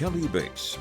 Kelly Bates.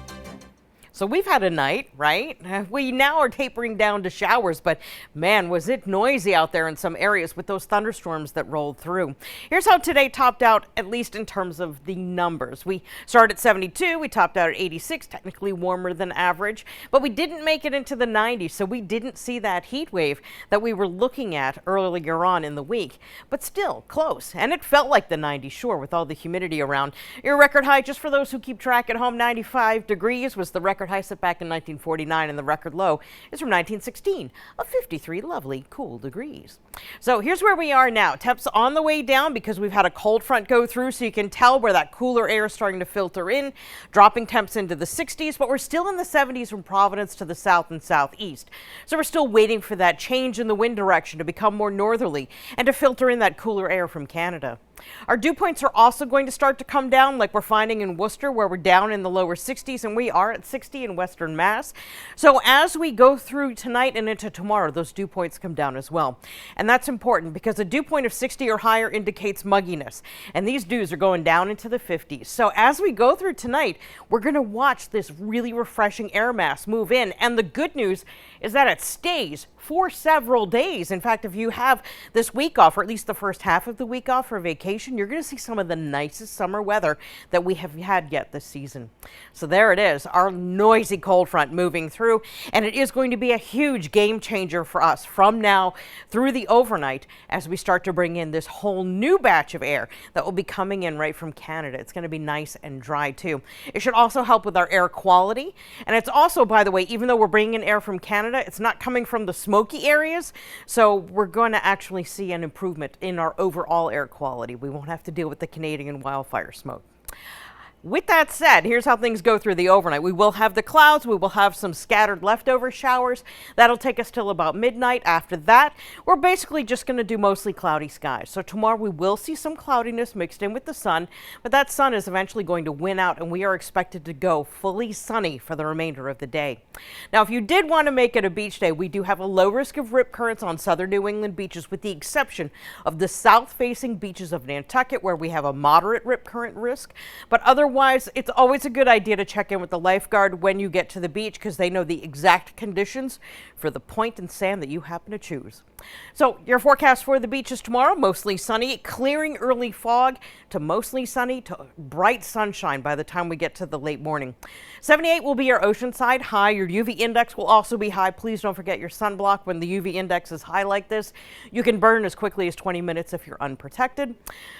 So we've had a night, right? We now are tapering down to showers, but man, was it noisy out there in some areas with those thunderstorms that rolled through. Here's how today topped out, at least in terms of the numbers. We started at 72, we topped out at 86, technically warmer than average, but we didn't make it into the 90s, so we didn't see that heat wave that we were looking at earlier on in the week, but still close. And it felt like the 90s, sure, with all the humidity around. Your record high, just for those who keep track at home, 95 degrees was the record high set back in 1949, and the record low is from 1916 of 53 lovely cool degrees. So here's where we are now. Temps on the way down because we've had a cold front go through, so you can tell where that cooler air is starting to filter in, dropping temps into the 60s, but we're still in the 70s from Providence to the south and southeast. So we're still waiting for that change in the wind direction to become more northerly and to filter in that cooler air from Canada. Our dew points are also going to start to come down, like we're finding in Worcester, where we're down in the lower 60s, and we are at 60 in Western Mass. So as we go through tonight and into tomorrow, those dew points come down as well. And that's important because a dew point of 60 or higher indicates mugginess, and these dews are going down into the 50s. So as we go through tonight, we're going to watch this really refreshing air mass move in, and the good news is that it stays for several days. In fact, if you have this week off, or at least the first half of the week off for vacation, you're going to see some of the nicest summer weather that we have had yet this season. So there it is, our noisy cold front moving through, and it is going to be a huge game changer for us from now through the overnight as we start to bring in this whole new batch of air that will be coming in right from Canada. It's going to be nice and dry too. It should also help with our air quality, and it's also, by the way, even though we're bringing in air from Canada, it's not coming from the smoky areas, so we're going to actually see an improvement in our overall air quality. We won't have to deal with the Canadian wildfire smoke. With that said, here's how things go through the overnight. We will have the clouds. We will have some scattered leftover showers. That'll take us till about midnight. After that, we're basically just going to do mostly cloudy skies. So tomorrow we will see some cloudiness mixed in with the sun, but that sun is eventually going to win out, and we are expected to go fully sunny for the remainder of the day. Now, if you did want to make it a beach day, we do have a low risk of rip currents on southern New England beaches, with the exception of the south-facing beaches of Nantucket, where we have a moderate rip current risk, but otherwise, it's always a good idea to check in with the lifeguard when you get to the beach, because they know the exact conditions for the point and sand that you happen to choose. So your forecast for the beaches tomorrow: mostly sunny, clearing early fog to mostly sunny to bright sunshine by the time we get to the late morning. 78 will be your oceanside high. Your UV index will also be high. Please don't forget your sunblock when the UV index is high like this. You can burn as quickly as 20 minutes if you're unprotected.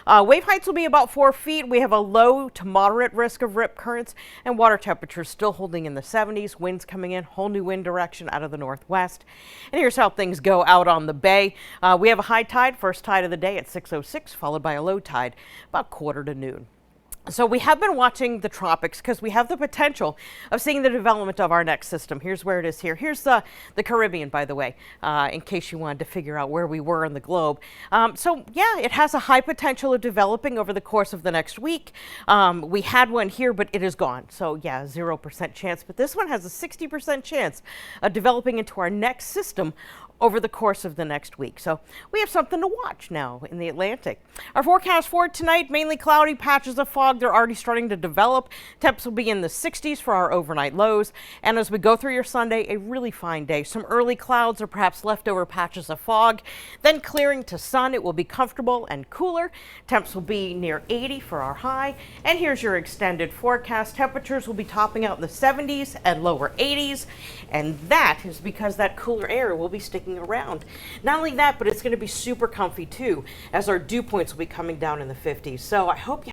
Wave heights will be about 4 feet. We have a low to moderate risk of rip currents, and water temperatures still holding in the 70s. Winds coming in, whole new wind direction out of the northwest. And here's how things go out on the bay. We have a high tide, first tide of the day at 6:06, followed by a low tide about quarter to noon. So we have been watching the tropics because we have the potential of seeing the development of our next system. Here's where it is here. Here's the Caribbean, by the way, in case you wanted to figure out where we were in the globe. So yeah, it has a high potential of developing over the course of the next week. We had one here, but it is gone. So yeah, 0% chance. But this one has a 60% chance of developing into our next system over the course of the next week. So we have something to watch now in the Atlantic. Our forecast for tonight: mainly cloudy, patches of fog. They're already starting to develop. Temps will be in the 60s for our overnight lows. And as we go through your Sunday, a really fine day. Some early clouds or perhaps leftover patches of fog. Then clearing to sun. It will be comfortable and cooler. Temps will be near 80 for our high. And here's your extended forecast. Temperatures will be topping out in the 70s and lower 80s. And that is because that cooler air will be sticking around. Not only that, but it's going to be super comfy too, as our dew points will be coming down in the 50s. So I hope you